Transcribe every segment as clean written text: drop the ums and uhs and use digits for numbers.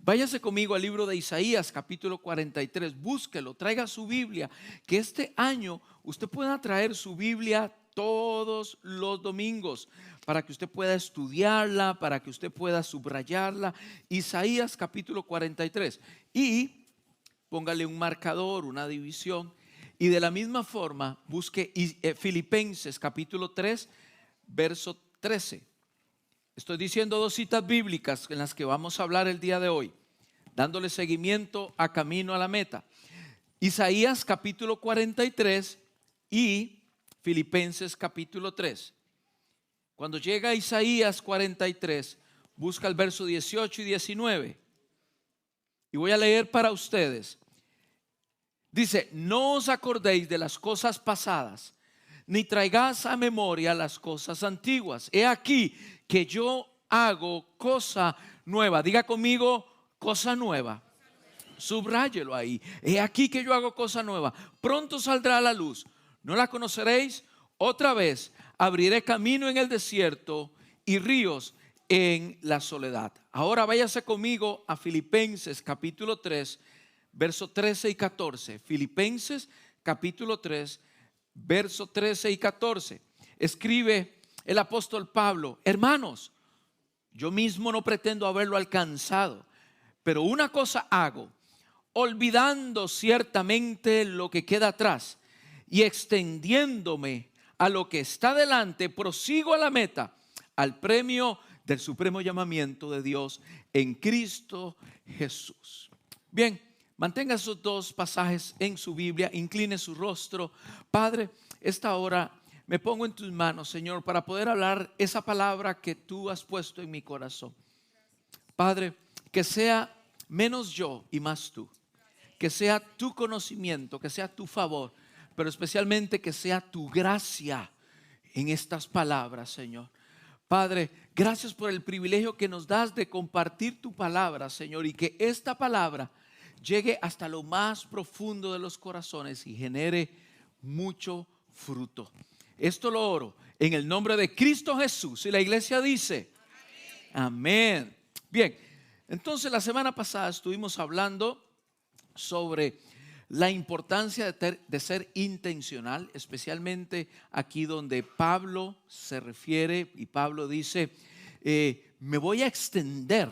Váyase conmigo al libro de Isaías, capítulo 43. Búsquelo, traiga su Biblia. Que este año usted pueda traer su Biblia todos los domingos para que usted pueda estudiarla, para que usted pueda subrayarla. Isaías, capítulo 43. Y póngale un marcador, una división. Y de la misma forma, busque Filipenses, capítulo 3, verso 13. Estoy diciendo dos citas bíblicas en las que vamos a hablar el día de hoy, dándole seguimiento a Camino a la Meta. Isaías capítulo 43 y Filipenses capítulo 3. Cuando llega a Isaías 43, busca el verso 18 y 19. Y voy a leer para ustedes. Dice: no os acordéis de las cosas pasadas, ni traigáis a memoria las cosas antiguas. He aquí que yo hago cosa nueva. Diga conmigo, cosa nueva. Subráyelo ahí. He aquí que yo hago cosa nueva. Pronto saldrá a la luz. ¿No la conoceréis? Otra vez abriré camino en el desierto y ríos en la soledad. Ahora váyase conmigo a Filipenses capítulo 3, verso 13 y 14. Filipenses capítulo 3, verso 13 y 14. Escribe el apóstol Pablo: hermanos, yo mismo no pretendo haberlo alcanzado, pero una cosa hago, olvidando ciertamente lo que queda atrás y extendiéndome a lo que está delante, prosigo a la meta, al premio del supremo llamamiento de Dios en Cristo Jesús. Bien, mantenga esos dos pasajes en su Biblia, incline su rostro. Padre, esta hora me pongo en tus manos, Señor, para poder hablar esa palabra que tú has puesto en mi corazón. Padre, que sea menos yo y más tú. Que sea tu conocimiento, que sea tu favor, pero especialmente que sea tu gracia en estas palabras, Señor. Padre, gracias por el privilegio que nos das de compartir tu palabra, Señor, y que esta palabra llegue hasta lo más profundo de los corazones y genere mucho fruto. Esto lo oro en el nombre de Cristo Jesús. Y la iglesia dice: amén. Bien, entonces la semana pasada estuvimos hablando sobre la importancia de ser intencional, especialmente aquí donde Pablo se refiere y Pablo dice: me voy a extender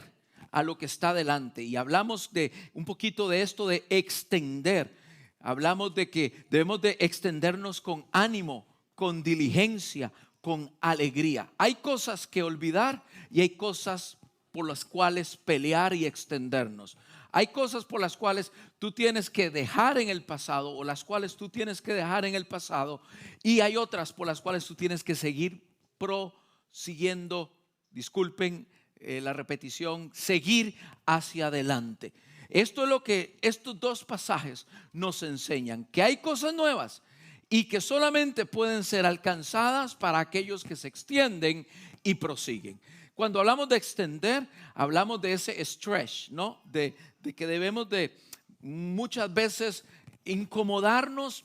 a lo que está delante. Y hablamos de un poquito de esto de extender. Hablamos de que debemos de extendernos con ánimo, con diligencia, con alegría. Hay cosas que olvidar y hay cosas por las cuales pelear y extendernos. Hay cosas por las cuales tú tienes que dejar en el pasado o las cuales tú tienes que dejar en el pasado, y hay otras por las cuales tú tienes que seguir prosiguiendo, disculpen la repetición, seguir hacia adelante. Esto es lo que estos dos pasajes nos enseñan, que hay cosas nuevas y que solamente pueden ser alcanzadas para aquellos que se extienden y prosiguen. Cuando hablamos de extender, hablamos de ese stretch, ¿no? De que debemos de muchas veces incomodarnos,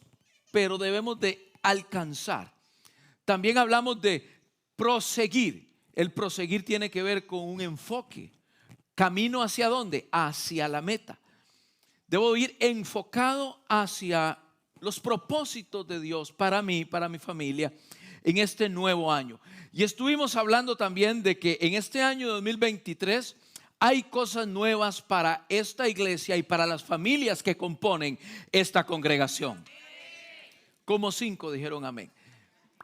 pero debemos de alcanzar. También hablamos de proseguir. El proseguir tiene que ver con un enfoque. ¿Camino hacia dónde? Hacia la meta. Debo ir enfocado hacia los propósitos de Dios para mí, para mi familia, en este nuevo año. Y estuvimos hablando también de que en este año 2023 hay cosas nuevas para esta iglesia y para las familias que componen esta congregación. Como 5 dijeron amén.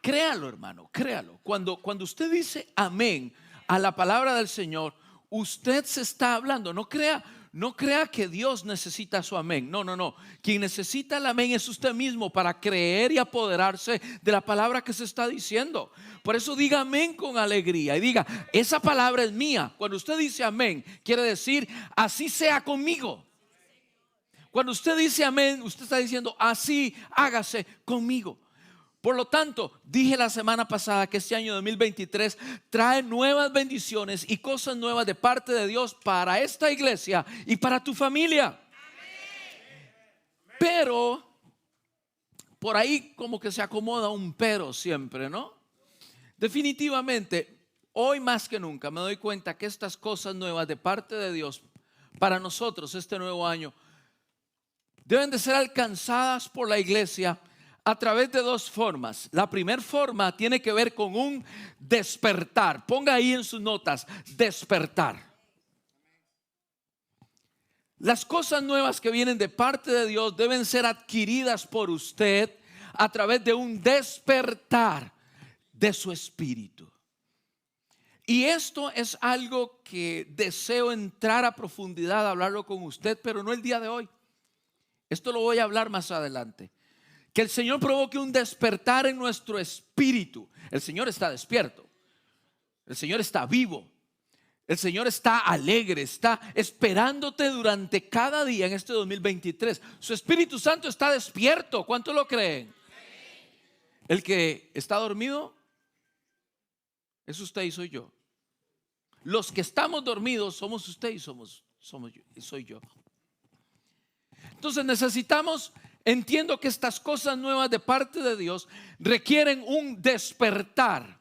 Créalo, hermano, créalo. Cuando usted dice amén a la palabra del Señor, usted se está hablando. No crea que Dios necesita su amén. No. Quien necesita el amén es usted mismo para creer y apoderarse de la palabra que se está diciendo. Por eso diga amén con alegría y diga: esa palabra es mía. Cuando usted dice amén, quiere decir: así sea conmigo. Cuando usted dice amén, usted está diciendo: así hágase conmigo. Por lo tanto, dije la semana pasada que este año 2023 trae nuevas bendiciones y cosas nuevas de parte de Dios para esta iglesia y para tu familia. Amén. Pero por ahí como que se acomoda un pero siempre, ¿no? Definitivamente, hoy más que nunca me doy cuenta que estas cosas nuevas de parte de Dios para nosotros este nuevo año deben de ser alcanzadas por la iglesia a través de dos formas. La primera forma tiene que ver con un despertar. Ponga ahí en sus notas, despertar. Las cosas nuevas que vienen de parte de Dios deben ser adquiridas por usted a través de un despertar de su espíritu. Y esto es algo que deseo entrar a profundidad, hablarlo con usted, pero no el día de hoy. Esto lo voy a hablar más adelante. Que el Señor provoque un despertar en nuestro espíritu. El Señor está despierto. El Señor está vivo. El Señor está alegre, está esperándote durante cada día en este 2023. Su Espíritu Santo está despierto. ¿Cuánto lo creen? El que está dormido es usted y soy yo. Los que estamos dormidos somos usted y soy yo. Entonces necesitamos, entiendo que estas cosas nuevas de parte de Dios requieren un despertar.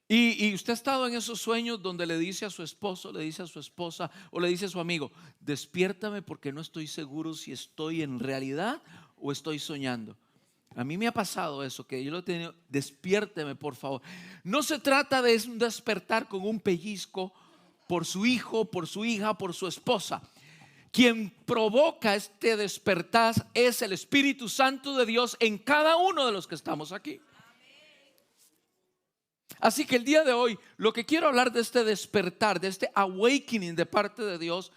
Y usted ha estado en esos sueños donde le dice a su esposo, le dice a su esposa o le dice a su amigo: despiértame porque no estoy seguro si estoy en realidad o estoy soñando. A mí me ha pasado eso, que yo lo he tenido. Despiérteme, por favor. No se trata de un despertar con un pellizco por su hijo, por su hija, por su esposa. Quien provoca este despertar es el Espíritu Santo de Dios en cada uno de los que estamos aquí. Así que el día de hoy lo que quiero hablar de este despertar, de este awakening de parte de Dios,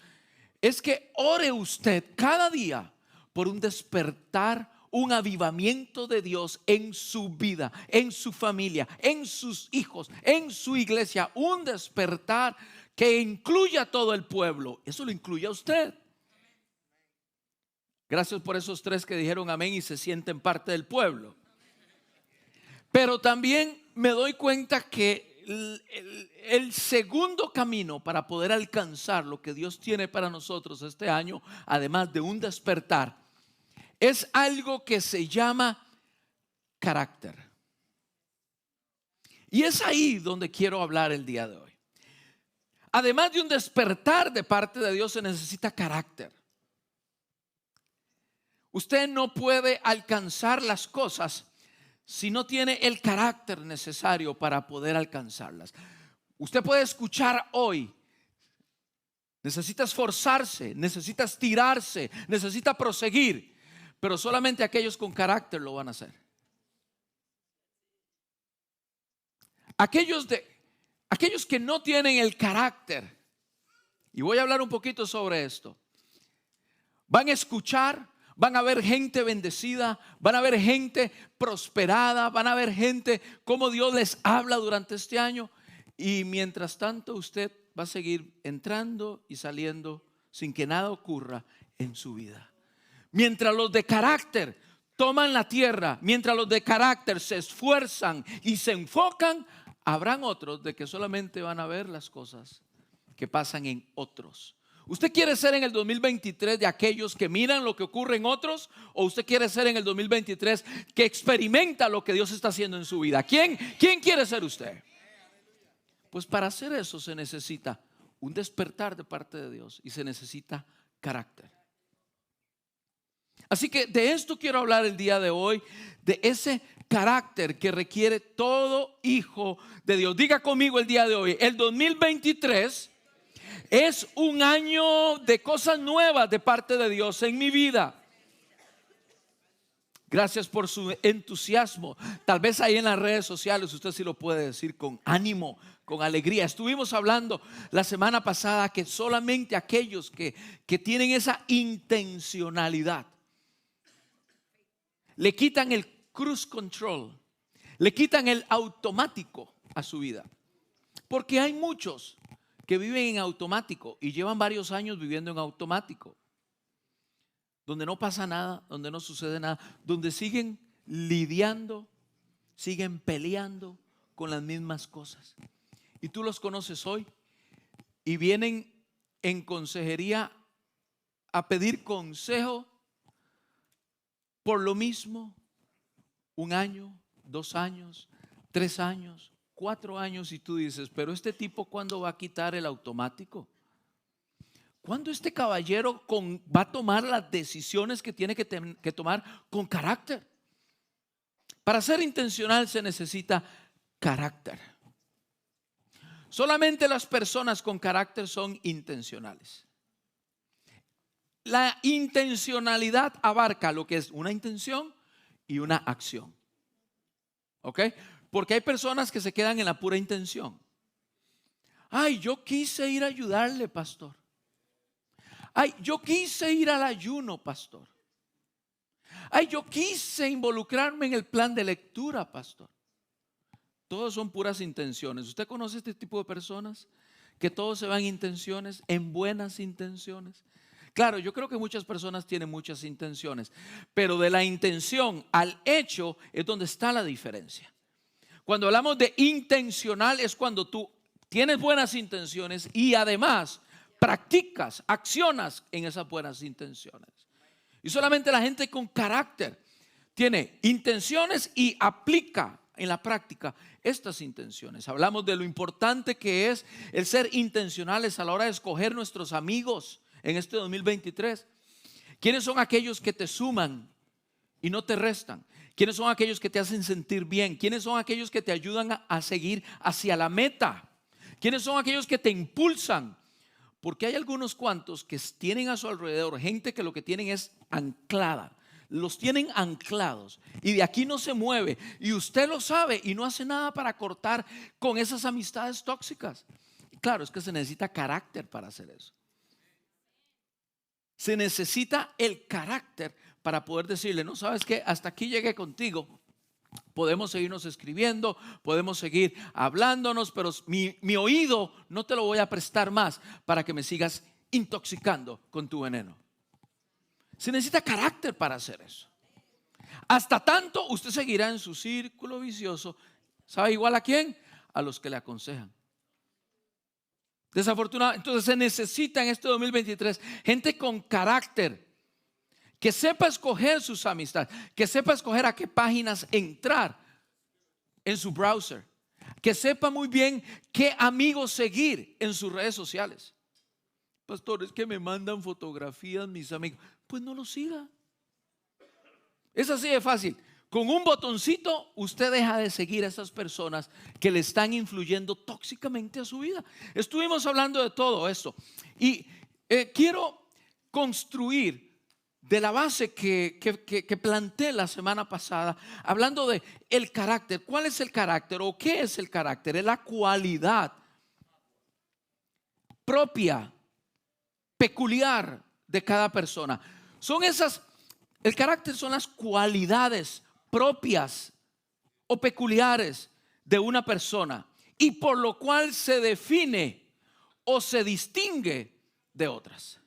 es que ore usted cada día por un despertar, un avivamiento de Dios en su vida, en su familia, en sus hijos, en su iglesia. Un despertar que incluya a todo el pueblo. Eso lo incluye a usted. Gracias por esos tres que dijeron amén y se sienten parte del pueblo. Pero también me doy cuenta que el segundo camino para poder alcanzar lo que Dios tiene para nosotros este año, además de un despertar, es algo que se llama carácter. Y es ahí donde quiero hablar el día de hoy. Además de un despertar de parte de Dios, se necesita carácter. Usted no puede alcanzar las cosas si no tiene el carácter necesario para poder alcanzarlas. Usted puede escuchar hoy, necesita esforzarse, necesita estirarse, necesita proseguir, pero solamente aquellos con carácter lo van a hacer. Aquellos que no tienen el carácter, y voy a hablar un poquito sobre esto, van a escuchar. Van a ver gente bendecida, van a ver gente prosperada, van a ver gente como Dios les habla durante este año. Y mientras tanto usted va a seguir entrando y saliendo sin que nada ocurra en su vida. Mientras los de carácter toman la tierra, mientras los de carácter se esfuerzan y se enfocan, habrán otros de que solamente van a ver las cosas que pasan en otros. ¿Usted quiere ser en el 2023 de aquellos que miran lo que ocurre en otros? ¿O usted quiere ser en el 2023 que experimenta lo que Dios está haciendo en su vida? ¿Quién quiere ser usted? Pues para hacer eso se necesita un despertar de parte de Dios y se necesita carácter. Así que de esto quiero hablar el día de hoy, de ese carácter que requiere todo hijo de Dios. Diga conmigo el día de hoy: el 2023 es un año de cosas nuevas de parte de Dios en mi vida. Gracias por su entusiasmo. Tal vez ahí en las redes sociales usted sí lo puede decir con ánimo, con alegría. Estuvimos hablando la semana pasada que solamente aquellos que tienen esa intencionalidad le quitan el cruise control, le quitan el automático a su vida. Porque hay muchos que viven en automático y llevan varios años viviendo en automático, donde no pasa nada, donde no sucede nada, donde siguen lidiando, siguen peleando con las mismas cosas. Y tú los conoces hoy y vienen en consejería a pedir consejo por lo mismo, 1 año, 2 años, 3 años, 4 años, y tú dices: pero este tipo, ¿cuándo va a quitar el automático? ¿Cuándo este caballero va a tomar las decisiones que tiene que tomar con carácter? Para ser intencional se necesita carácter. Solamente las personas con carácter son intencionales. La intencionalidad abarca lo que es una intención y una acción. ¿Ok? Porque hay personas que se quedan en la pura intención. Ay, yo quise ir a ayudarle, pastor. Ay, yo quise ir al ayuno, pastor. Ay, yo quise involucrarme en el plan de lectura, pastor. Todos son puras intenciones. ¿Usted conoce este tipo de personas? Que todos se van en intenciones, en buenas intenciones. Claro, yo creo que muchas personas tienen muchas intenciones, pero de la intención al hecho es donde está la diferencia. Cuando hablamos de intencional es cuando tú tienes buenas intenciones y además practicas, accionas en esas buenas intenciones. Y solamente la gente con carácter tiene intenciones y aplica en la práctica estas intenciones. Hablamos de lo importante que es el ser intencionales a la hora de escoger nuestros amigos en este 2023. ¿Quiénes son aquellos que te suman y no te restan? ¿Quiénes son aquellos que te hacen sentir bien? ¿Quiénes son aquellos que te ayudan a seguir hacia la meta? ¿Quiénes son aquellos que te impulsan? Porque hay algunos cuantos que tienen a su alrededor gente que lo que tienen es anclada. Los tienen anclados y de aquí no se mueve, y usted lo sabe y no hace nada para cortar con esas amistades tóxicas. Claro, es que se necesita carácter para hacer eso. Se necesita el carácter para poder decirle, no, sabes que hasta aquí llegué contigo. Podemos seguirnos escribiendo, podemos seguir hablándonos, pero mi oído no te lo voy a prestar más para que me sigas intoxicando con tu veneno. Se necesita carácter para hacer eso. Hasta tanto usted seguirá en su círculo vicioso. ¿Sabe igual a quién? A los que le aconsejan. Desafortunadamente, entonces se necesita en este 2023 gente con carácter, que sepa escoger sus amistades, que sepa escoger a qué páginas entrar en su browser, que sepa muy bien qué amigos seguir en sus redes sociales. Pastor, es que me mandan fotografías mis amigos. Pues no lo siga. Es así de fácil. Con un botoncito usted deja de seguir a esas personas que le están influyendo tóxicamente a su vida. Estuvimos hablando de todo esto y quiero construir de la base que planteé la semana pasada, hablando de el carácter. ¿Cuál es el carácter o qué es el carácter? Es la cualidad propia, peculiar de cada persona. El carácter son las cualidades propias o peculiares de una persona y por lo cual se define o se distingue de otras.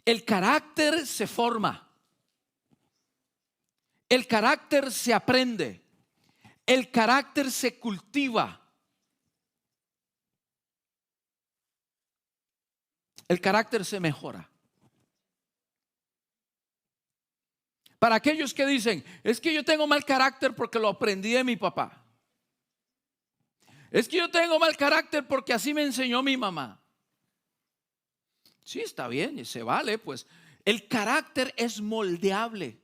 El carácter se forma, el carácter se aprende, el carácter se cultiva, el carácter se mejora. Para aquellos que dicen, es que yo tengo mal carácter porque lo aprendí de mi papá. Es que yo tengo mal carácter porque así me enseñó mi mamá. Sí, está bien, y se vale, pues. El carácter es moldeable.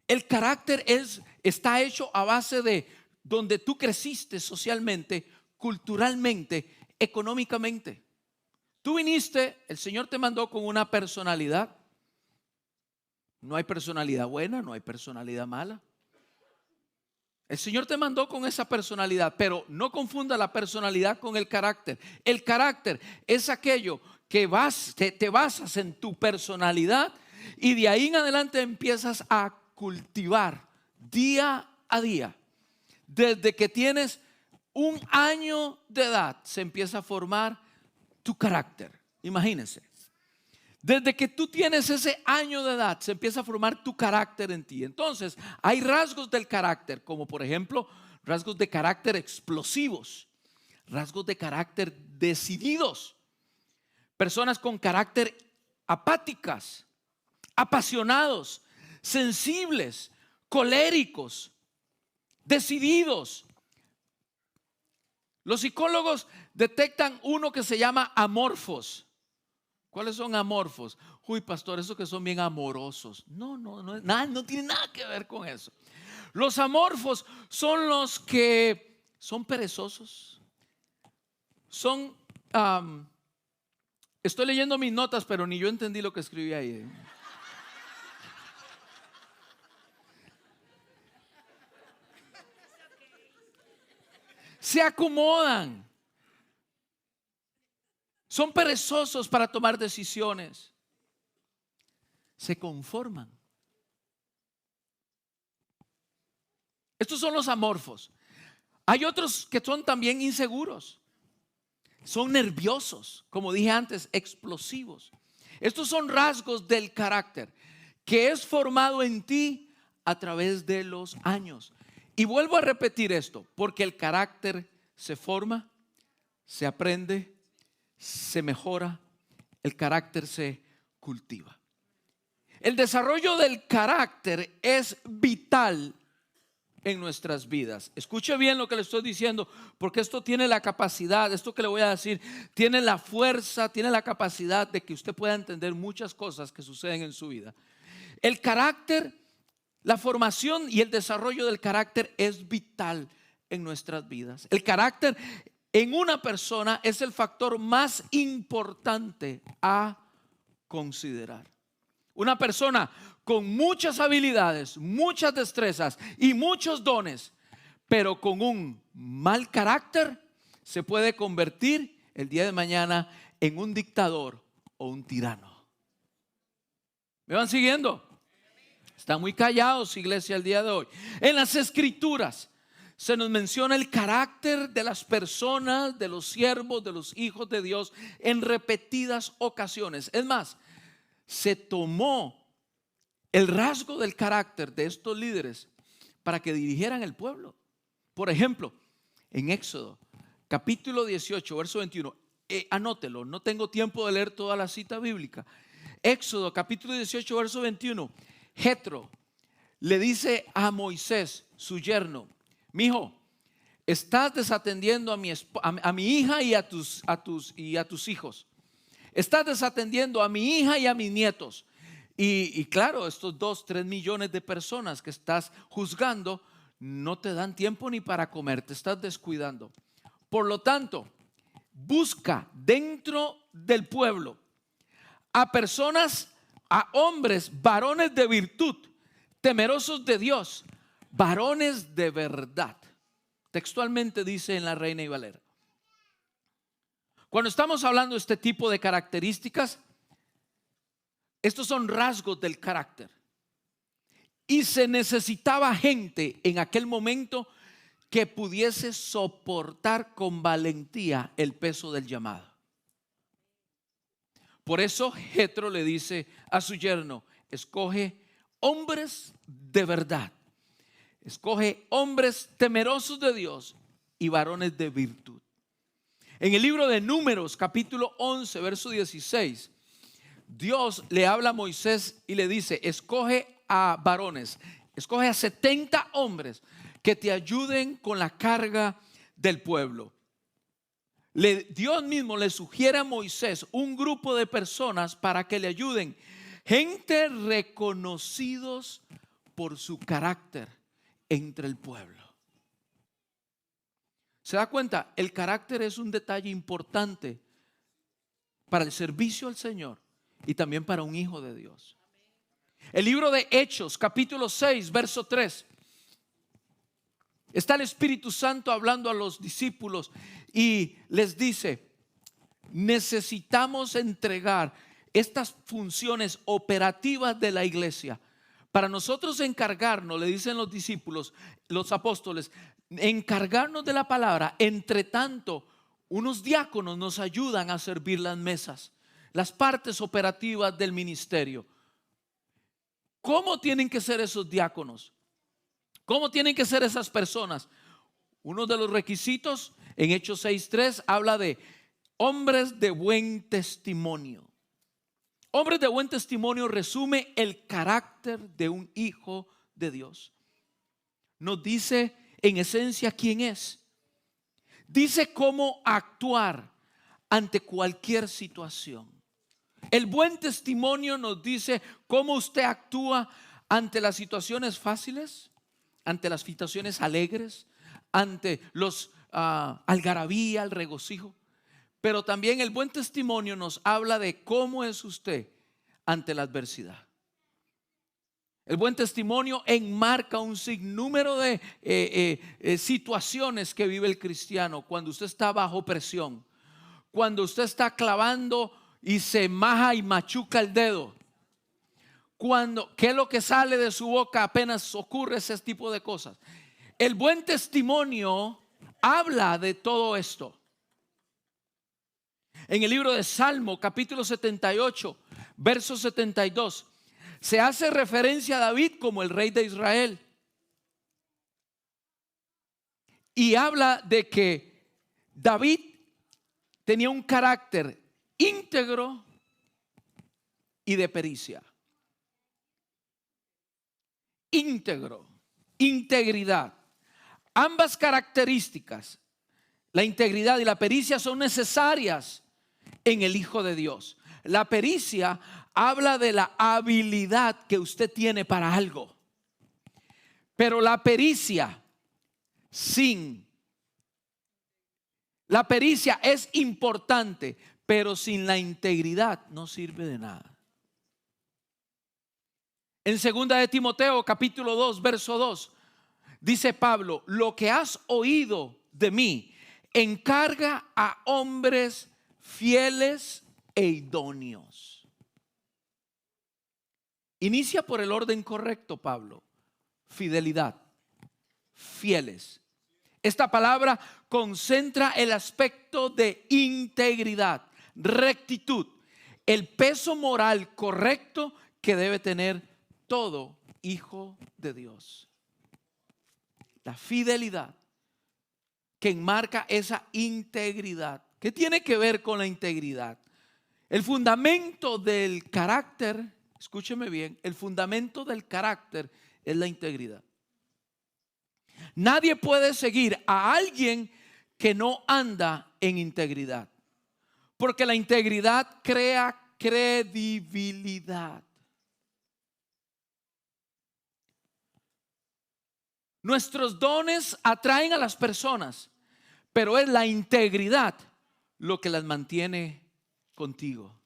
El carácter está hecho a base de donde tú creciste socialmente, culturalmente, económicamente. Tú viniste, el Señor te mandó con una personalidad. No hay personalidad buena, no hay personalidad mala. El Señor te mandó con esa personalidad, pero no confunda la personalidad con el carácter. El carácter es aquello que te basas en tu personalidad y de ahí en adelante empiezas a cultivar día a día. Desde que tienes 1 año de edad se empieza a formar tu carácter. Imagínense. Desde que tú tienes ese año de edad se empieza a formar tu carácter en ti. Entonces hay rasgos del carácter, como por ejemplo rasgos de carácter explosivos, rasgos de carácter decididos, personas con carácter apáticas, apasionados, sensibles, coléricos, decididos. Los psicólogos detectan uno que se llama amorfos. ¿Cuáles son amorfos? Uy, pastor, esos que son bien amorosos. No, no tiene nada que ver con eso. Los amorfos son los que son perezosos. Estoy leyendo mis notas, pero ni yo entendí lo que escribí ahí. Se acomodan. Son perezosos para tomar decisiones. Se conforman. Estos son los amorfos. Hay otros que son también inseguros. Son nerviosos, como dije antes, explosivos. Estos son rasgos del carácter que es formado en ti a través de los años. Y vuelvo a repetir esto, porque el carácter se forma, se aprende, se mejora, el carácter se cultiva. El desarrollo del carácter es vital en nuestras vidas. Escuche bien lo que le estoy diciendo, porque esto tiene la capacidad, esto que le voy a decir, tiene la fuerza, tiene la capacidad de que usted pueda entender muchas cosas que suceden en su vida. El carácter, la formación y el desarrollo del carácter es vital en nuestras vidas. El carácter en una persona es el factor más importante a considerar. Una persona con muchas habilidades, muchas destrezas y muchos dones, pero con un mal carácter, se puede convertir el día de mañana en un dictador o un tirano. ¿Me van siguiendo? Están muy callados, iglesia, el día de hoy. En las escrituras se nos menciona el carácter de las personas, de los siervos, de los hijos de Dios en repetidas ocasiones. Es más, se tomó el rasgo del carácter de estos líderes para que dirigieran el pueblo. Por ejemplo, en Éxodo capítulo 18 verso 21, anótelo, no tengo tiempo de leer toda la cita bíblica. Éxodo capítulo 18 verso 21, Jetro le dice a Moisés, su yerno: mijo, estás desatendiendo a mi hija y a tus hijos. Estás desatendiendo a mi hija y a mis nietos. Y claro, estos 2-3 millones de personas que estás juzgando no te dan tiempo ni para comer, te estás descuidando. Por lo tanto, busca dentro del pueblo a personas, a hombres, varones de virtud, temerosos de Dios, varones de verdad. Textualmente dice en la Reina y Valera. Cuando estamos hablando de este tipo de características, estos son rasgos del carácter. Y se necesitaba gente en aquel momento que pudiese soportar con valentía el peso del llamado. Por eso Jetro le dice a su yerno: escoge hombres de verdad, escoge hombres temerosos de Dios y varones de virtud. En el libro de Números capítulo 11 verso 16, Dios le habla a Moisés y le dice: escoge a varones, escoge a 70 hombres que te ayuden con la carga del pueblo. Dios mismo le sugiere a Moisés un grupo de personas para que le ayuden, gente reconocidos por su carácter entre el pueblo. ¿Se da cuenta? El carácter es un detalle importante para el servicio al Señor y también para un hijo de Dios. El libro de Hechos capítulo 6 verso 3, está el Espíritu Santo hablando a los discípulos y les dice: necesitamos entregar estas funciones operativas de la iglesia. Para nosotros encargarnos, le dicen los discípulos, los apóstoles, encargarnos de la palabra. Entre tanto, unos diáconos nos ayudan a servir las mesas, las partes operativas del ministerio. ¿Cómo tienen que ser esos diáconos? ¿Cómo tienen que ser esas personas? Uno de los requisitos en Hechos 6:3 habla de hombres de buen testimonio. Hombres de buen testimonio resume el carácter de un hijo de Dios. Nos dice en esencia quién es. Dice cómo actuar ante cualquier situación. El buen testimonio nos dice cómo usted actúa ante las situaciones fáciles, ante las situaciones alegres, ante los algarabía, el regocijo. Pero también el buen testimonio nos habla de cómo es usted ante la adversidad. El buen testimonio enmarca un sinnúmero de situaciones que vive el cristiano cuando usted está bajo presión, cuando usted está clavando y se maja y machuca el dedo, cuando qué es lo que sale de su boca apenas ocurre ese tipo de cosas. El buen testimonio habla de todo esto. En el libro de Salmo, capítulo 78, verso 72, se hace referencia a David como el rey de Israel. Y habla de que David tenía un carácter íntegro y de pericia. Íntegro, integridad. Ambas características, la integridad y la pericia, son necesarias en el Hijo de Dios. La pericia habla de la habilidad que usted tiene para algo. Pero la pericia es importante, pero sin la integridad no sirve de nada. En 2 de Timoteo, capítulo 2, verso 2, dice Pablo: lo que has oído de mí, encarga a hombres fieles e idóneos. Inicia por el orden correcto, Pablo. Fidelidad, fieles. Esta palabra concentra el aspecto de integridad, rectitud, el peso moral correcto que debe tener todo hijo de Dios. La fidelidad que enmarca esa integridad. ¿Qué tiene que ver con la integridad? El fundamento del carácter, escúcheme bien, el fundamento del carácter es la integridad. Nadie puede seguir a alguien que no anda en integridad, porque la integridad crea credibilidad. Nuestros dones atraen a las personas, pero es la integridad lo que las mantiene contigo.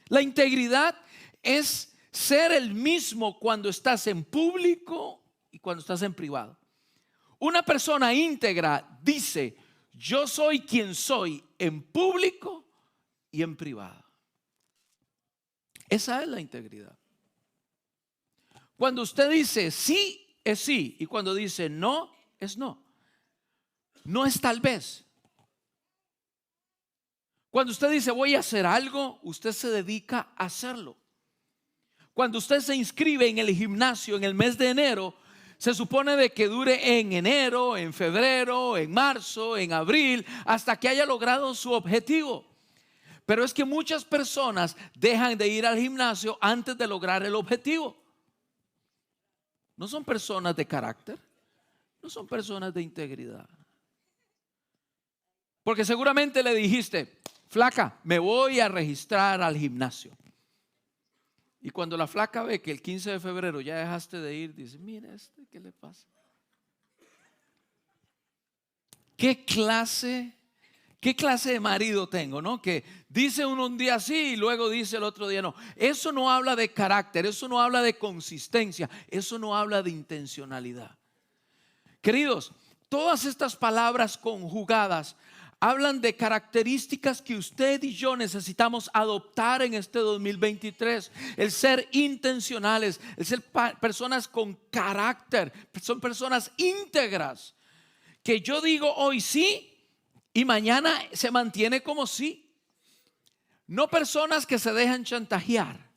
La integridad es ser el mismo cuando estás en público y cuando estás en privado. Una persona íntegra dice: yo soy quien soy en público y en privado. Esa es la integridad. Cuando usted dice sí, es sí, y cuando dice no, es no. No es tal vez. Cuando usted dice voy a hacer algo, usted se dedica a hacerlo. Cuando usted se inscribe en el gimnasio en el mes de enero, se supone de que dure en enero, en febrero, en marzo, en abril, hasta que haya logrado su objetivo. Pero es que muchas personas dejan de ir al gimnasio antes de lograr el objetivo. No son personas de carácter, no son personas de integridad. Porque seguramente le dijiste: flaca, me voy a registrar al gimnasio. Y cuando la flaca ve que el 15 de febrero ya dejaste de ir, dice: mira, ¿qué le pasa? ¿Qué clase de marido tengo, no? Que dice uno un día sí y luego dice el otro día no. Eso no habla de carácter, eso no habla de consistencia, eso no habla de intencionalidad. Queridos, todas estas palabras conjugadas hablan de características que usted y yo necesitamos adoptar en este 2023. El ser intencionales, el ser personas con carácter, son personas íntegras. Que yo digo hoy sí y mañana se mantiene como sí. No personas que se dejan chantajear,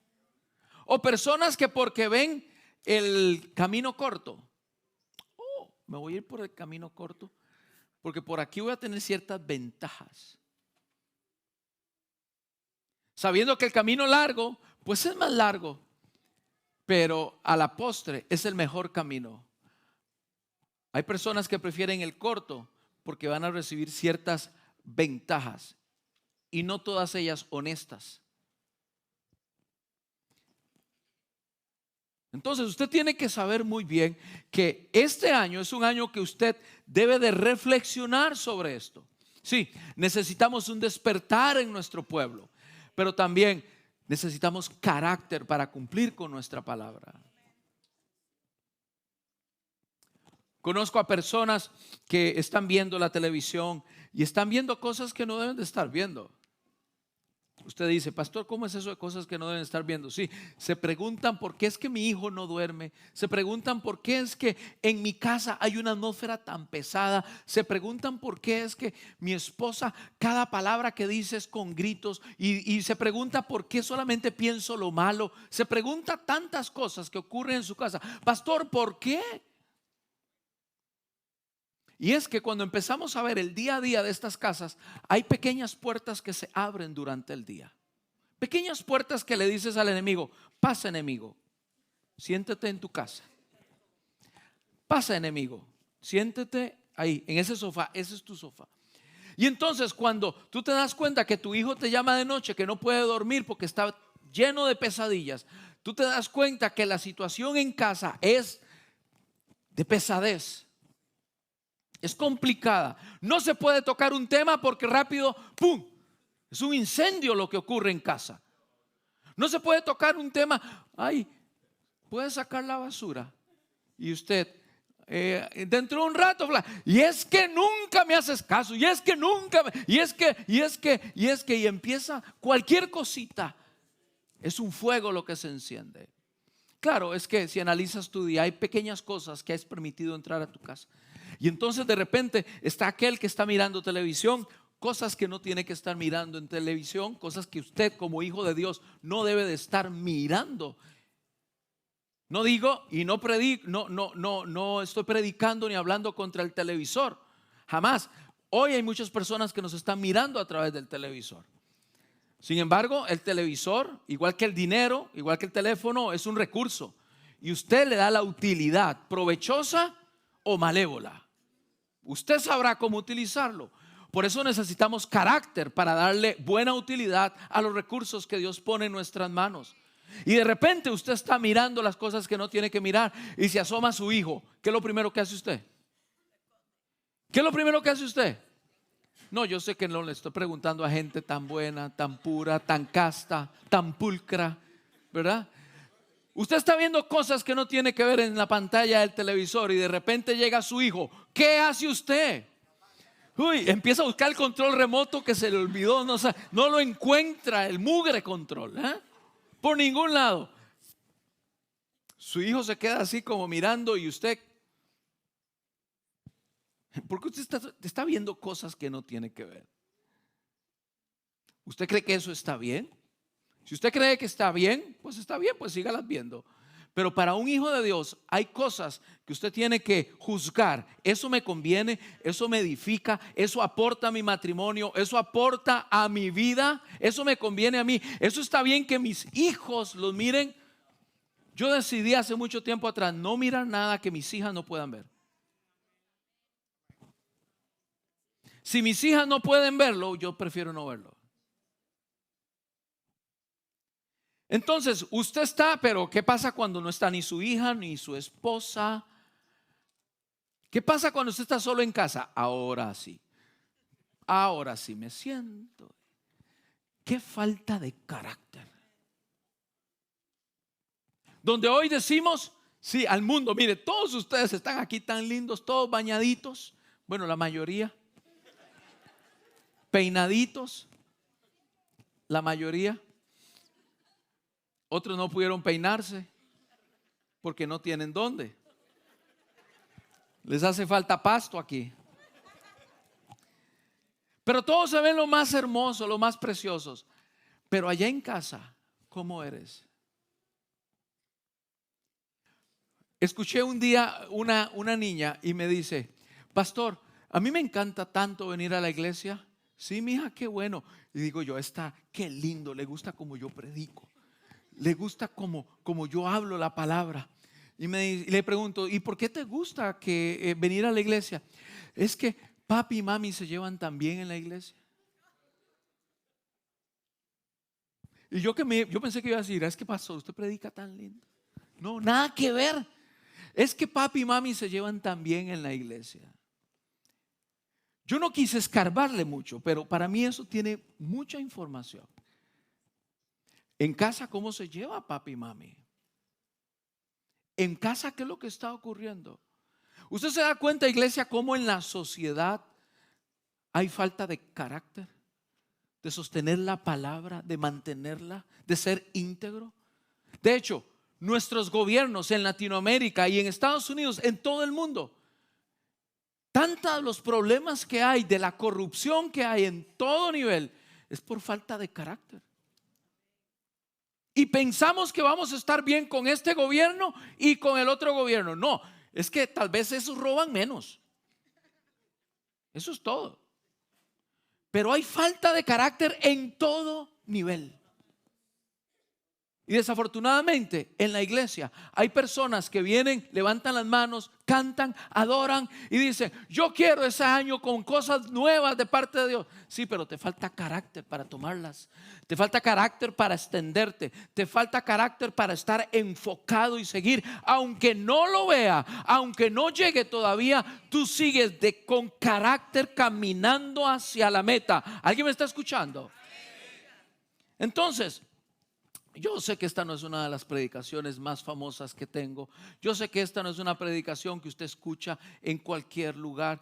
o personas que porque ven el camino corto, me voy a ir por el camino corto porque por aquí voy a tener ciertas ventajas, sabiendo que el camino largo pues es más largo, pero a la postre es el mejor camino. Hay personas que prefieren el corto porque van a recibir ciertas ventajas, y no todas ellas honestas. Entonces usted tiene que saber muy bien que este año es un año que usted debe de reflexionar sobre esto. Sí, necesitamos un despertar en nuestro pueblo, pero también necesitamos carácter para cumplir con nuestra palabra. Conozco a personas que están viendo la televisión y están viendo cosas que no deben de estar viendo. Usted dice, pastor, ¿cómo es eso de cosas que no deben estar viendo? Sí, se preguntan por qué es que mi hijo no duerme. Se preguntan por qué es que en mi casa hay una atmósfera tan pesada. Se preguntan por qué es que mi esposa, cada palabra que dice es con gritos. Y se pregunta por qué solamente pienso lo malo. Se pregunta tantas cosas que ocurren en su casa. Pastor, ¿por qué? Y es que cuando empezamos a ver el día a día de estas casas, hay pequeñas puertas que se abren durante el día. Pequeñas puertas que le dices al enemigo, pasa enemigo, siéntete en tu casa. Pasa enemigo, siéntete ahí, en ese sofá, ese es tu sofá. Y entonces cuando tú te das cuenta que tu hijo te llama de noche, que no puede dormir porque está lleno de pesadillas, tú te das cuenta que la situación en casa es de pesadez. Es complicada. No se puede tocar un tema porque rápido, ¡pum! Es un incendio lo que ocurre en casa. No se puede tocar un tema. Ay, puede sacar la basura. Y usted, dentro de un rato, y es que nunca me haces caso. Y es que nunca, y empieza cualquier cosita. Es un fuego lo que se enciende. Claro, es que si analizas tu día, hay pequeñas cosas que has permitido entrar a tu casa. Y entonces de repente está aquel que está mirando televisión, cosas que no tiene que estar mirando en televisión, cosas que usted como hijo de Dios no debe de estar mirando. No digo y no predico, no estoy predicando ni hablando contra el televisor. Jamás. Hoy hay muchas personas que nos están mirando a través del televisor. Sin embargo, el televisor, igual que el dinero, igual que el teléfono, es un recurso. Y usted le da la utilidad provechosa o malévola. Usted sabrá cómo utilizarlo. Por eso necesitamos carácter para darle buena utilidad a los recursos que Dios pone en nuestras manos. Y de repente usted está mirando las cosas que no tiene que mirar y se asoma a su hijo. ¿Qué es lo primero que hace usted? ¿Qué es lo primero que hace usted? No, yo sé que no le estoy preguntando a gente tan buena, tan pura, tan casta, tan pulcra, ¿verdad? Usted está viendo cosas que no tiene que ver en la pantalla del televisor y de repente llega su hijo. ¿Qué hace usted? Uy, empieza a buscar el control remoto que se le olvidó, no lo encuentra, el mugre control, por ningún lado. Su hijo se queda así como mirando y usted, porque usted está viendo cosas que no tiene que ver. ¿Usted cree que eso está bien? Si usted cree que está bien, pues sígalas viendo. Pero para un hijo de Dios hay cosas que usted tiene que juzgar. Eso me conviene, eso me edifica, eso aporta a mi matrimonio, eso aporta a mi vida, eso me conviene a mí. Eso está bien que mis hijos los miren. Yo decidí hace mucho tiempo atrás no mirar nada que mis hijas no puedan ver. Si mis hijas no pueden verlo, yo prefiero no verlo. Entonces usted está, pero ¿qué pasa cuando no está ni su hija ni su esposa? ¿Qué pasa cuando usted está solo en casa? Ahora sí me siento. Qué falta de carácter. Donde hoy decimos, sí, al mundo, mire, todos ustedes están aquí tan lindos, todos bañaditos, bueno, la mayoría, peinaditos, la mayoría. Otros no pudieron peinarse porque no tienen dónde. Les hace falta pasto aquí. Pero todos se ven lo más hermoso, lo más preciosos. Pero allá en casa, ¿cómo eres? Escuché un día una niña y me dice, pastor, a mí me encanta tanto venir a la iglesia. Sí, mija, qué bueno. Y digo yo, qué lindo, le gusta como yo predico. Le gusta como yo hablo la palabra. Y le pregunto, ¿y por qué te gusta venir a la iglesia? Es que papi y mami se llevan tan bien en la iglesia. Y yo pensé que iba a decir, es que pasó, usted predica tan lindo. No, nada que ver. Es que papi y mami se llevan tan bien en la iglesia. Yo no quise escarbarle mucho, pero para mí eso tiene mucha información. En casa, ¿cómo se lleva papi y mami? En casa, ¿qué es lo que está ocurriendo? Usted se da cuenta, iglesia, cómo en la sociedad hay falta de carácter, de sostener la palabra, de mantenerla, de ser íntegro. De hecho, nuestros gobiernos en Latinoamérica y en Estados Unidos, en todo el mundo, tantos los problemas que hay, de la corrupción que hay en todo nivel, es por falta de carácter. Y pensamos que vamos a estar bien con este gobierno y con el otro gobierno. No, es que tal vez esos roban menos. Eso es todo. Pero hay falta de carácter en todo nivel. Y desafortunadamente en la iglesia hay personas que vienen, levantan las manos, cantan, adoran y dicen: yo quiero ese año con cosas nuevas de parte de Dios. Sí, pero te falta carácter para tomarlas. Te falta carácter para extenderte. Te falta carácter para estar enfocado y seguir. Aunque no lo vea, aunque no llegue todavía, tú sigues con carácter caminando hacia la meta. ¿Alguien me está escuchando? Entonces, yo sé que esta no es una de las predicaciones más famosas que tengo. Yo sé que esta no es una predicación que usted escucha en cualquier lugar,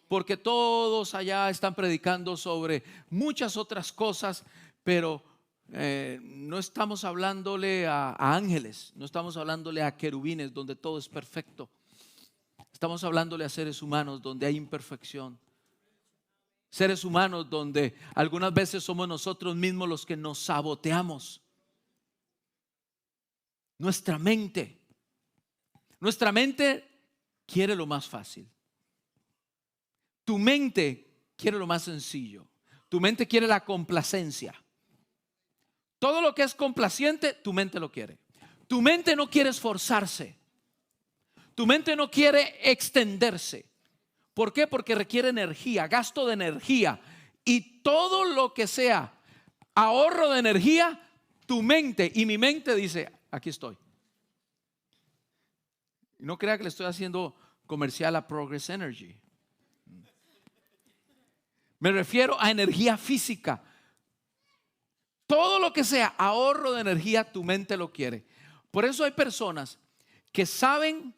porque todos allá están predicando sobre muchas otras cosas, pero no estamos hablándole a ángeles, no estamos hablándole a querubines donde todo es perfecto. Estamos hablándole a seres humanos donde hay imperfección. Seres humanos donde algunas veces somos nosotros mismos los que nos saboteamos. Nuestra mente quiere lo más fácil. Tu mente quiere lo más sencillo. Tu mente quiere la complacencia. Todo lo que es complaciente, tu mente lo quiere. Tu mente no quiere esforzarse. Tu mente no quiere extenderse. ¿Por qué? Porque requiere energía, gasto de energía. Y todo lo que sea ahorro de energía, tu mente y mi mente dice: aquí estoy. Y no crea que le estoy haciendo comercial a Progress Energy. Me refiero a energía física. Todo lo que sea ahorro de energía, tu mente lo quiere. Por eso hay personas que saben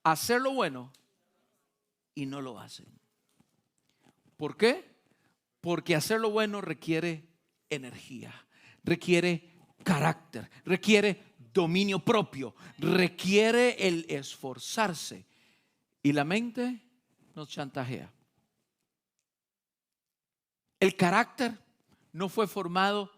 hacer lo bueno y no lo hacen. ¿Por qué? Porque hacer lo bueno requiere energía, requiere carácter, requiere dominio propio, requiere el esforzarse. Y la mente nos chantajea. El carácter no fue formado.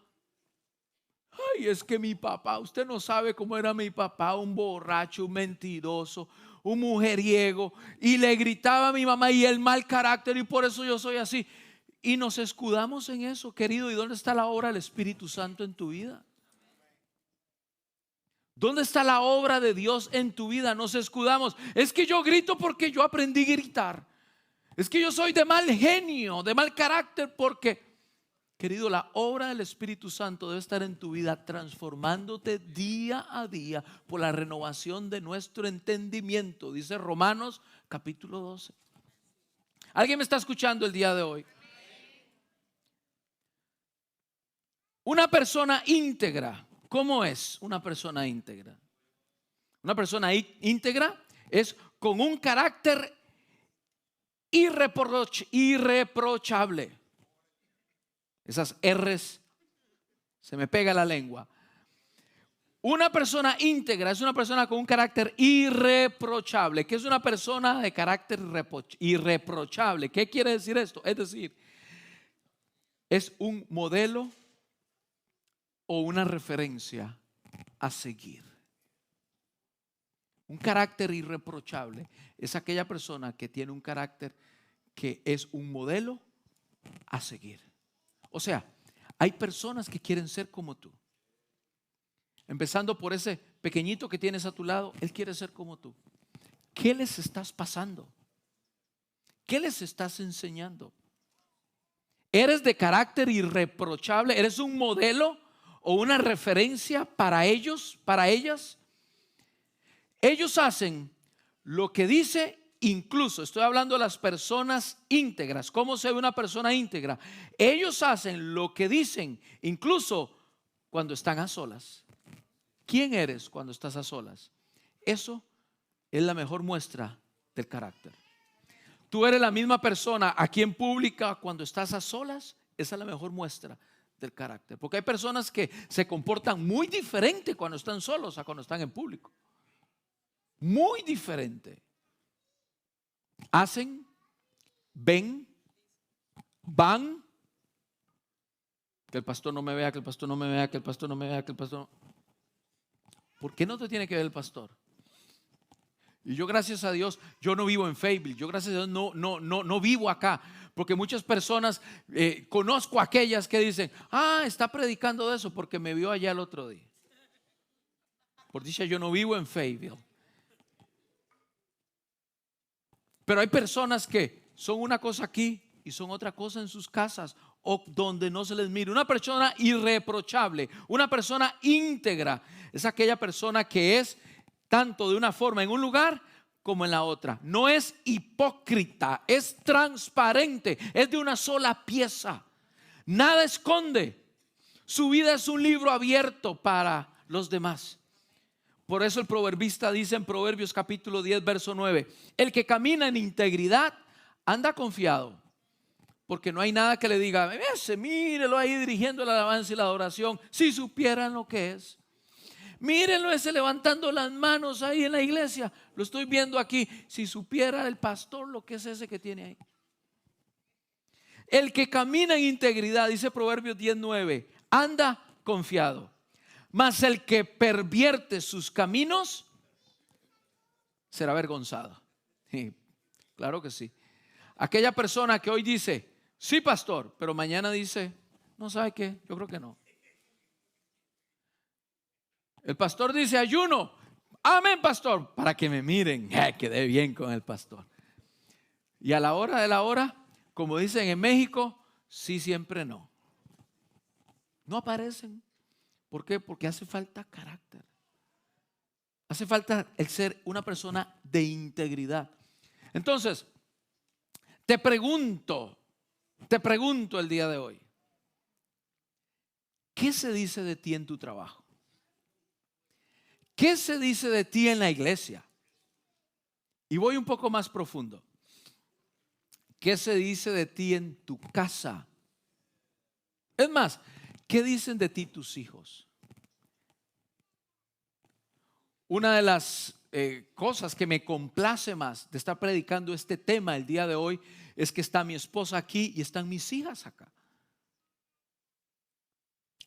Ay, es que mi papá, usted no sabe cómo era mi papá, un borracho, un mentiroso, un mujeriego, y le gritaba a mi mamá y el mal carácter, y por eso yo soy así. Y nos escudamos en eso, querido. ¿Y dónde está la obra del Espíritu Santo en tu vida? ¿Dónde está la obra de Dios en tu vida? Nos escudamos. Es que yo grito porque yo aprendí a gritar. Es que yo soy de mal genio, de mal carácter porque, querido, la obra del Espíritu Santo debe estar en tu vida, transformándote día a día por la renovación de nuestro entendimiento. Dice Romanos capítulo 12. ¿Alguien me está escuchando el día de hoy? Una persona íntegra. ¿Cómo es una persona íntegra? Una persona íntegra es con un carácter irreprochable. Esas R's se me pega la lengua. Una persona íntegra es una persona con un carácter irreprochable. ¿Qué es una persona de carácter irreprochable? ¿Qué quiere decir esto? Es decir, es un modelo o una referencia a seguir. Un carácter irreprochable es aquella persona que tiene un carácter que es un modelo a seguir. O sea, hay personas que quieren ser como tú. Empezando por ese pequeñito que tienes a tu lado, él quiere ser como tú. ¿Qué les estás pasando? ¿Qué les estás enseñando? ¿Eres de carácter irreprochable? ¿Eres un modelo o una referencia para ellos, para ellas? Ellos hacen lo que dice, incluso, estoy hablando de las personas íntegras. ¿Cómo se ve una persona íntegra? Ellos hacen lo que dicen, incluso cuando están a solas. ¿Quién eres cuando estás a solas? Eso es la mejor muestra del carácter. Tú eres la misma persona aquí en pública cuando estás a solas. Esa es la mejor muestra del carácter. Porque hay personas que se comportan muy diferente cuando están solos a cuando están en público. Muy diferente. Hacen, ven, van. Que el pastor no me vea, que el pastor no me vea, que el pastor no me vea, que el pastor no. ¿Por qué no te tiene que ver el pastor? Y yo, gracias a Dios, yo no vivo en Fayetteville. Yo, gracias a Dios, no vivo acá. Porque muchas personas, conozco a aquellas que dicen, está predicando de eso porque me vio allá el otro día. Por dicha, yo no vivo en Fayetteville. Pero hay personas que son una cosa aquí y son otra cosa en sus casas o donde no se les mira. Una persona irreprochable, una persona íntegra, es aquella persona que es tanto de una forma en un lugar como en la otra. No es hipócrita, es transparente, es de una sola pieza. Nada esconde. Su vida es un libro abierto para los demás. Por eso el proverbista dice en Proverbios capítulo 10 verso 9: el que camina en integridad anda confiado, porque no hay nada que le diga, mírelo ahí dirigiendo la alabanza y la adoración, si supieran lo que es. Mírenlo ese levantando las manos ahí en la iglesia, lo estoy viendo aquí, si supiera el pastor lo que es ese que tiene ahí. El que camina en integridad, dice Proverbios 10:9, anda confiado. Mas el que pervierte sus caminos será avergonzado. Sí, claro que sí. Aquella persona que hoy dice, sí pastor, pero mañana dice, no sabe qué, yo creo que no. El pastor dice ayuno, amén pastor, para que me miren, quedé bien con el pastor. Y a la hora de la hora, como dicen en México, sí siempre no. No aparecen. ¿Por qué? Porque hace falta carácter. Hace falta el ser una persona de integridad. Entonces, te pregunto el día de hoy, ¿qué se dice de ti en tu trabajo? ¿Qué se dice de ti en la iglesia? Y voy un poco más profundo. ¿Qué se dice de ti en tu casa? Es más, ¿qué dicen de ti tus hijos? Una de las cosas que me complace más de estar predicando este tema el día de hoy es que está mi esposa aquí y están mis hijas acá.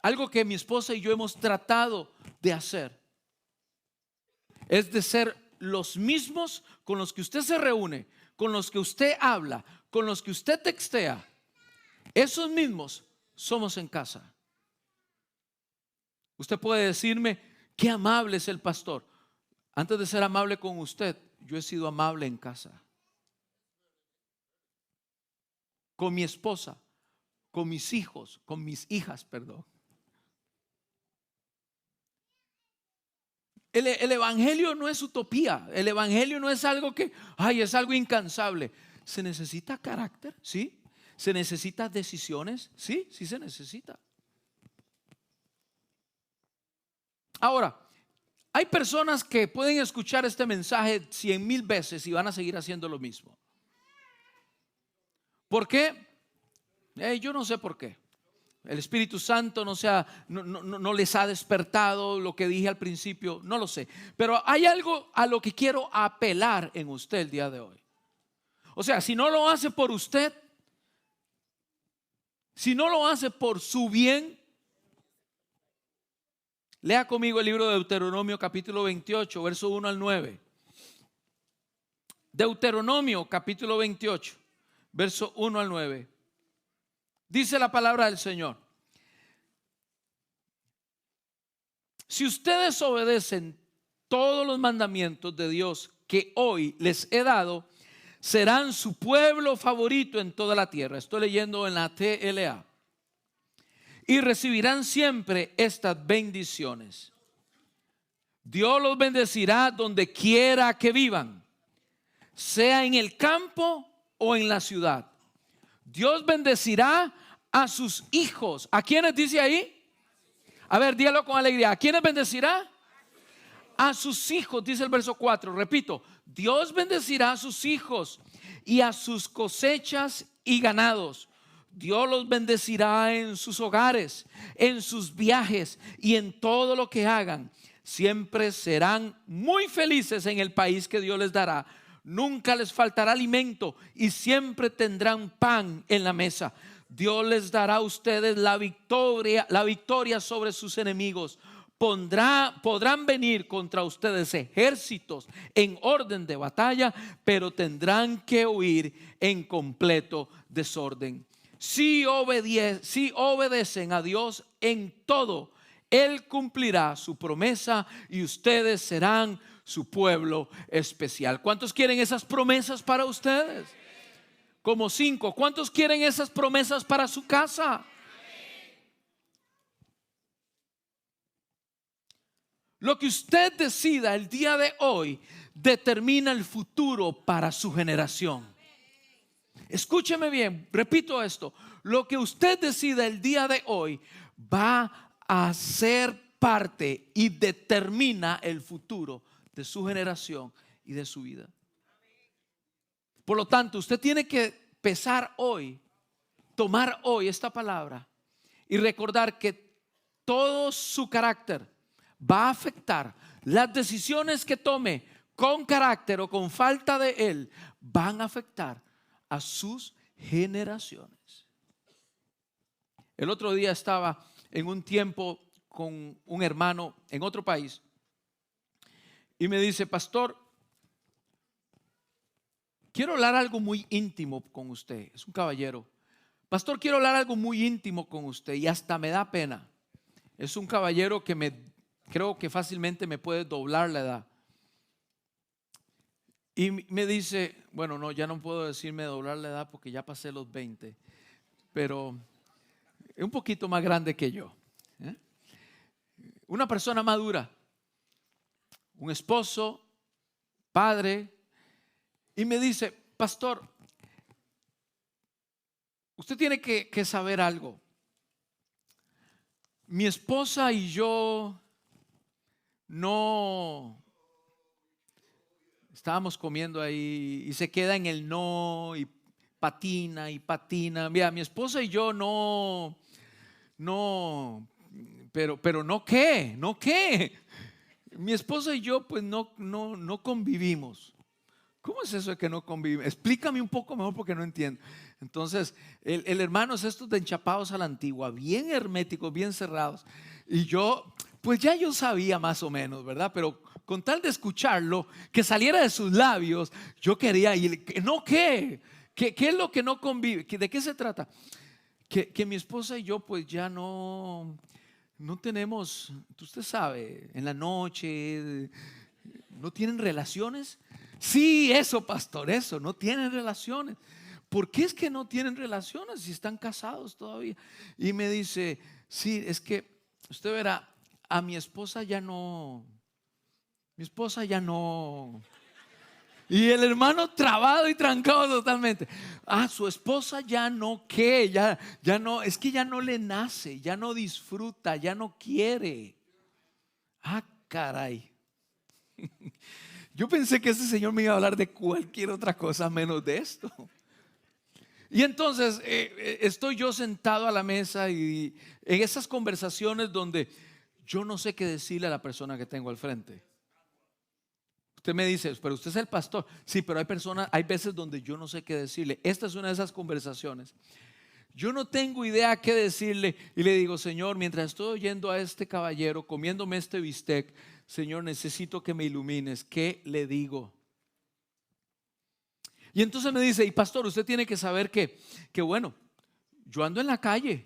Algo que mi esposa y yo hemos tratado de hacer es de ser los mismos con los que usted se reúne, con los que usted habla, con los que usted textea. Esos mismos somos en casa. Usted puede decirme, qué amable es el pastor. Antes de ser amable con usted, yo he sido amable en casa. Con mi esposa, con mis hijos, con mis hijas, perdón. El evangelio no es utopía. El evangelio no es algo que, es algo incansable. ¿Se necesita carácter? Sí. ¿Se necesita decisiones? Sí, sí se necesita. Ahora, hay personas que pueden escuchar este mensaje 100,000 veces y van a seguir haciendo lo mismo. ¿Por qué? Yo no sé por qué. El Espíritu Santo no les ha despertado lo que dije al principio, no lo sé. Pero hay algo a lo que quiero apelar en usted el día de hoy. O sea, si no lo hace por usted, si no lo hace por su bien, lea conmigo el libro de Deuteronomio capítulo 28, verso 1 al 9. Deuteronomio capítulo 28, verso 1 al 9. Dice la palabra del Señor: si ustedes obedecen todos los mandamientos de Dios que hoy les he dado, serán su pueblo favorito en toda la tierra. Estoy leyendo en la TLA. Y recibirán siempre estas bendiciones. Dios los bendecirá donde quiera que vivan, sea en el campo o en la ciudad. Dios bendecirá a sus hijos. ¿A quiénes dice ahí? A ver, dígalo con alegría. ¿A quiénes bendecirá? A sus hijos, dice el verso 4. Repito, Dios bendecirá a sus hijos y a sus cosechas y ganados. Dios los bendecirá en sus hogares, en sus viajes y en todo lo que hagan. Siempre serán muy felices en el país que Dios les dará. Nunca les faltará alimento y siempre tendrán pan en la mesa. Dios les dará a ustedes la victoria sobre sus enemigos. Podrán venir contra ustedes ejércitos en orden de batalla, pero tendrán que huir en completo desorden. Si obedecen a Dios en todo, Él cumplirá su promesa y ustedes serán su pueblo especial. ¿Cuántos quieren esas promesas para ustedes? Como 5. ¿Cuántos quieren esas promesas para su casa? Lo que usted decida el día de hoy determina el futuro para su generación. Escúcheme bien, repito esto. Lo que usted decida el día de hoy va a ser parte y determina el futuro de su generación y de su vida. Por lo tanto, usted tiene que pesar hoy, tomar hoy esta palabra y recordar que todo su carácter va a afectar. Las decisiones que tome con carácter o con falta de él van a afectar a sus generaciones. El otro día estaba en un tiempo con un hermano en otro país y me dice: pastor, quiero hablar algo muy íntimo con usted. Es un caballero. Pastor, quiero hablar algo muy íntimo con usted y hasta me da pena. Es un caballero que creo que fácilmente me puede doblar la edad. Y me dice, bueno, no, ya no puedo decirme doblar la edad porque ya pasé los 20, pero es un poquito más grande que yo. Una persona madura, un esposo, padre, y me dice: pastor, usted tiene que saber algo. Mi esposa y yo no estábamos comiendo ahí y se queda en el no y patina y patina. Mira, mi esposa y yo no, pero no qué. Mi esposa y yo pues no convivimos. ¿Cómo es eso de que no convivimos? Explícame un poco mejor porque no entiendo. Entonces, el hermano es estos de enchapados a la antigua, bien herméticos, bien cerrados. Y yo, pues ya yo sabía más o menos, ¿verdad? Pero con tal de escucharlo, que saliera de sus labios, yo quería ir. ¿No qué? ¿Qué es lo que no convive? ¿De qué se trata? Que mi esposa y yo pues ya no tenemos, usted sabe, en la noche, no tienen relaciones. Sí, eso, pastor, eso, no tienen relaciones. ¿Por qué es que no tienen relaciones si están casados todavía? Y me dice: sí, es que usted verá, a mi esposa ya no. Y el hermano trabado y trancado totalmente. Su esposa ya no, ¿qué? Ya no, es que ya no le nace, ya no disfruta, ya no quiere. Caray. Yo pensé que ese señor me iba a hablar de cualquier otra cosa menos de esto. Y entonces estoy yo sentado a la mesa y en esas conversaciones donde yo no sé qué decirle a la persona que tengo al frente. Usted me dice: pero usted es el pastor. Sí, pero hay veces donde yo no sé qué decirle. Esta es una de esas conversaciones. Yo no tengo idea qué decirle y le digo: Señor, mientras estoy oyendo a este caballero comiéndome este bistec, Señor, necesito que me ilumines. ¿Qué le digo? Y entonces me dice: y pastor, usted tiene que saber que bueno, yo ando en la calle.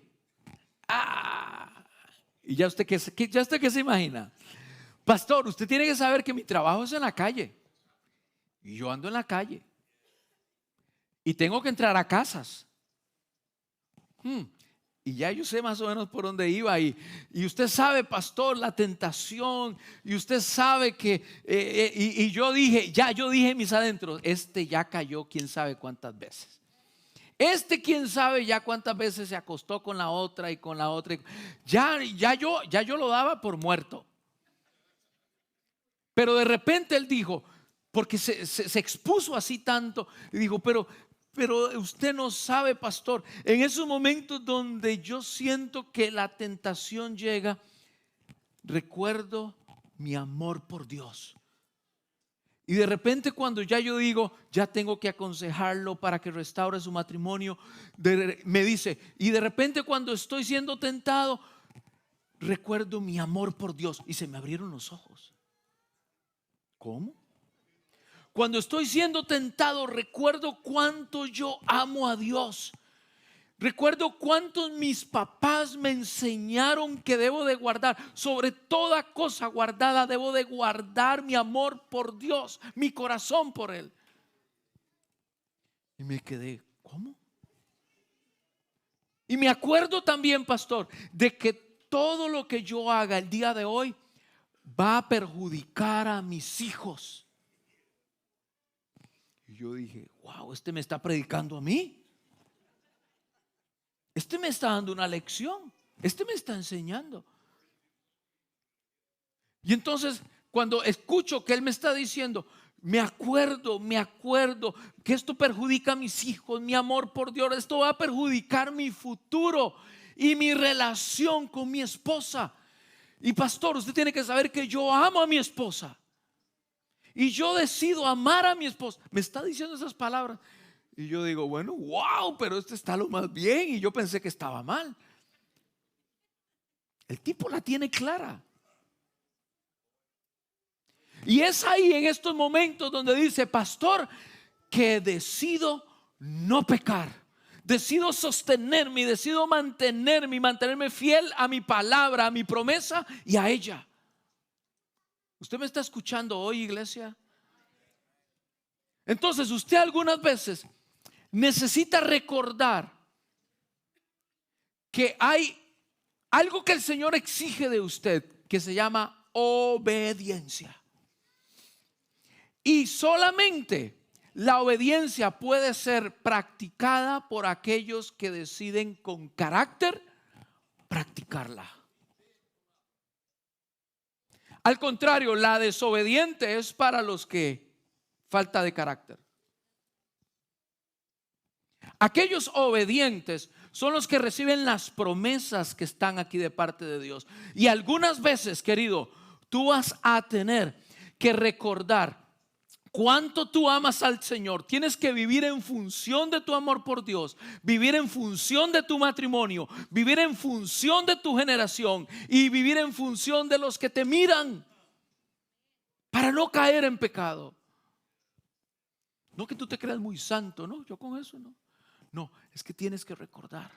Y ya usted qué se imagina. Pastor, usted tiene que saber que mi trabajo es en la calle y yo ando en la calle y tengo que entrar a casas. Y ya yo sé más o menos por dónde iba. Y usted sabe, pastor, la tentación. Y usted sabe que, y yo dije, yo dije en mis adentros, ya cayó quién sabe cuántas veces. Quién sabe ya cuántas veces se acostó con la otra y con la otra. Ya yo lo daba por muerto. Pero de repente él dijo, porque se expuso así tanto, y dijo, pero usted no sabe, pastor, en esos momentos donde yo siento que la tentación llega, recuerdo mi amor por Dios. Y de repente cuando ya yo digo, ya tengo que aconsejarlo para que restaure su matrimonio, me dice, y de repente cuando estoy siendo tentado, recuerdo mi amor por Dios. Y se me abrieron los ojos. ¿Cómo? Cuando estoy siendo tentado, recuerdo cuánto yo amo a Dios. Recuerdo cuántos mis papás me enseñaron que debo de guardar, sobre toda cosa guardada, debo de guardar mi amor por Dios, mi corazón por Él. Y me quedé, ¿cómo? Y me acuerdo también, pastor, de que todo lo que yo haga el día de hoy va a perjudicar a mis hijos. Y yo dije, wow, me está predicando a mí. Me está dando una lección. Me está enseñando. Y entonces cuando escucho que él me está diciendo, me acuerdo que esto perjudica a mis hijos, mi amor por Dios, esto va a perjudicar mi futuro y mi relación con mi esposa. Y pastor, usted tiene que saber que yo amo a mi esposa. Y yo decido amar a mi esposa. Me está diciendo esas palabras. Y yo digo, bueno, wow, pero está lo más bien. Y yo pensé que estaba mal. El tipo la tiene clara. Y es ahí en estos momentos donde dice, pastor, que decido no pecar. Decido sostenerme y decido mantenerme fiel a mi palabra, a mi promesa y a ella. ¿Usted me está escuchando hoy, iglesia? Entonces usted algunas veces necesita recordar que hay algo que el Señor exige de usted, que se llama obediencia. Y solamente la obediencia puede ser practicada por aquellos que deciden con carácter practicarla. Al contrario, la desobediente es para los que falta de carácter. Aquellos obedientes son los que reciben las promesas que están aquí de parte de Dios. Y algunas veces, querido, tú vas a tener que recordar cuánto tú amas al Señor. Tienes que vivir en función de tu amor por Dios, vivir en función de tu matrimonio, vivir en función de tu generación y vivir en función de los que te miran, para no caer en pecado. No que tú te creas muy santo, no, yo con eso no. No, es que tienes que recordar.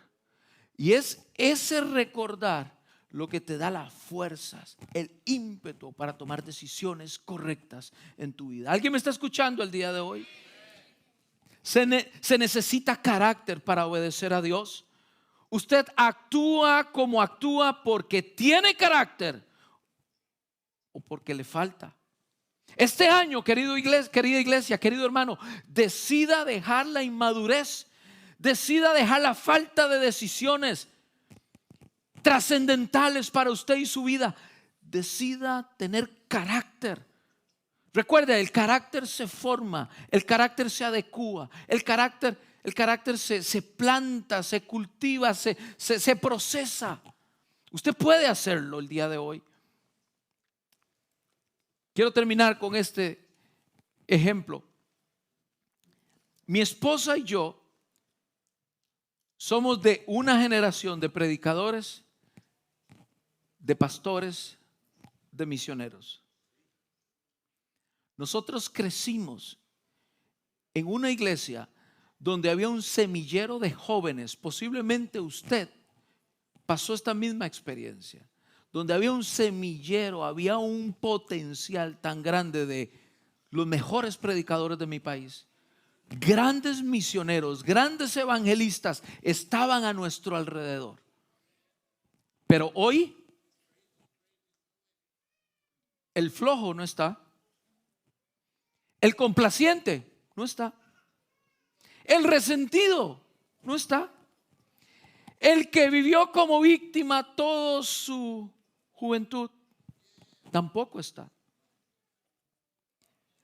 Y es ese recordar lo que te da las fuerzas, el ímpetu para tomar decisiones correctas en tu vida. ¿Alguien me está escuchando el día de hoy? Se necesita carácter para obedecer a Dios. Usted actúa como actúa porque tiene carácter o porque le falta. Este año, querida iglesia, querido hermano, decida dejar la inmadurez, decida dejar la falta de decisiones trascendentales para usted y su vida. Decida tener carácter. Recuerde, el carácter se forma, el carácter se adecua, el carácter se planta, se cultiva, se procesa. Usted puede hacerlo el día de hoy. Quiero terminar con este ejemplo. Mi esposa y yo somos de una generación de predicadores, de pastores, de misioneros. Nosotros crecimos en una iglesia donde había un semillero de jóvenes. Posiblemente usted pasó esta misma experiencia, donde había un semillero, había un potencial tan grande de los mejores predicadores de mi país. Grandes misioneros, grandes evangelistas estaban a nuestro alrededor. Pero hoy el flojo no está. El complaciente no está. El resentido no está. El que vivió como víctima toda su juventud tampoco está.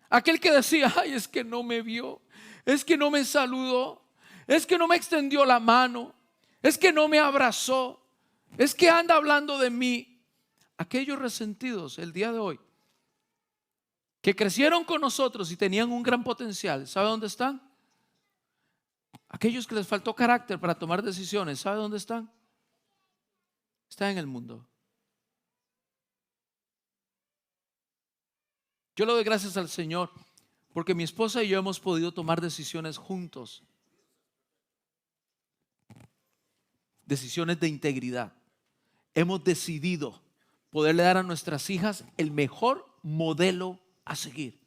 Aquel que decía, ay, es que no me vio, es que no me saludó, es que no me extendió la mano, es que no me abrazó, es que anda hablando de mí. Aquellos resentidos el día de hoy, que crecieron con nosotros y tenían un gran potencial, ¿sabe dónde están? Aquellos que les faltó carácter para tomar decisiones, ¿sabe dónde están? Están en el mundo. Yo le doy gracias al Señor porque mi esposa y yo hemos podido tomar decisiones juntos. Decisiones de integridad. Hemos decidido poderle dar a nuestras hijas el mejor modelo a seguir.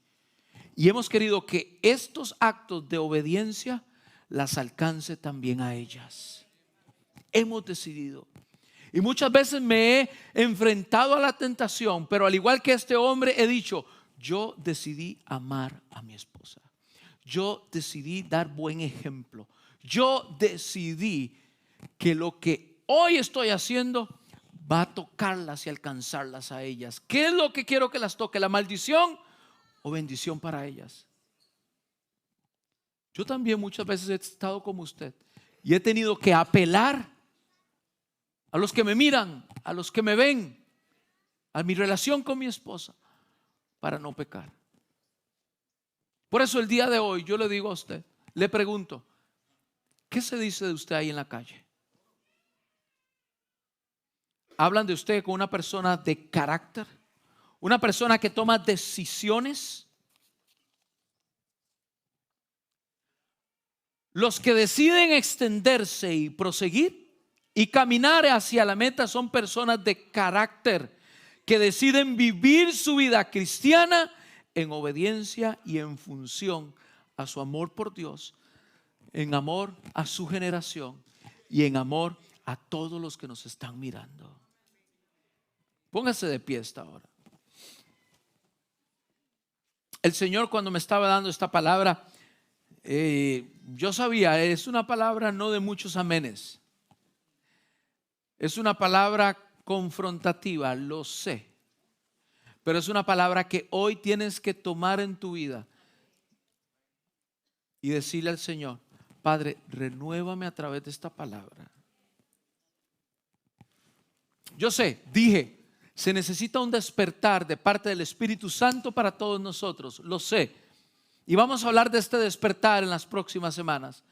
Y hemos querido que estos actos de obediencia las alcance también a ellas. Hemos decidido. Y muchas veces me he enfrentado a la tentación, pero al igual que este hombre he dicho, yo decidí amar a mi esposa. Yo decidí dar buen ejemplo. Yo decidí que lo que hoy estoy haciendo va a tocarlas y alcanzarlas a ellas. ¿Qué es lo que quiero que las toque? ¿La maldición o bendición para ellas? Yo también muchas veces he estado como usted y he tenido que apelar a los que me miran, a los que me ven, a mi relación con mi esposa, para no pecar. Por eso el día de hoy yo le digo a usted, le pregunto, ¿qué se dice de usted ahí en la calle? ¿Hablan de usted como una persona de carácter? ¿Una persona que toma decisiones? Los que deciden extenderse y proseguir y caminar hacia la meta son personas de carácter que deciden vivir su vida cristiana en obediencia y en función a su amor por Dios, en amor a su generación y en amor a todos los que nos están mirando. Póngase de pie esta hora. El Señor, cuando me estaba dando esta palabra, yo sabía, es una palabra no de muchos amenes. Es una palabra confrontativa, lo sé. Pero es una palabra que hoy tienes que tomar en tu vida y decirle al Señor, Padre, renuévame a través de esta palabra. Yo sé, dije, se necesita un despertar de parte del Espíritu Santo para todos nosotros, lo sé. Y vamos a hablar de este despertar en las próximas semanas.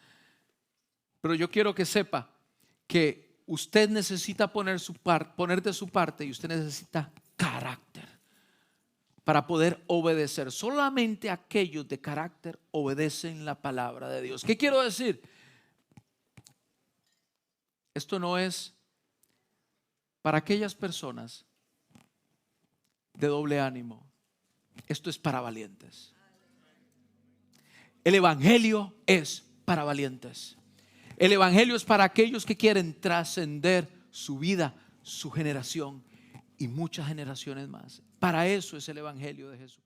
Pero yo quiero que sepa que usted necesita poner de su parte y usted necesita carácter para poder obedecer. Solamente aquellos de carácter obedecen la palabra de Dios. ¿Qué quiero decir? Esto no es para aquellas personas de doble ánimo. Esto es para valientes. El evangelio es para valientes. El evangelio es para aquellos que quieren trascender su vida, su generación y muchas generaciones más. Para eso es el evangelio de Jesucristo.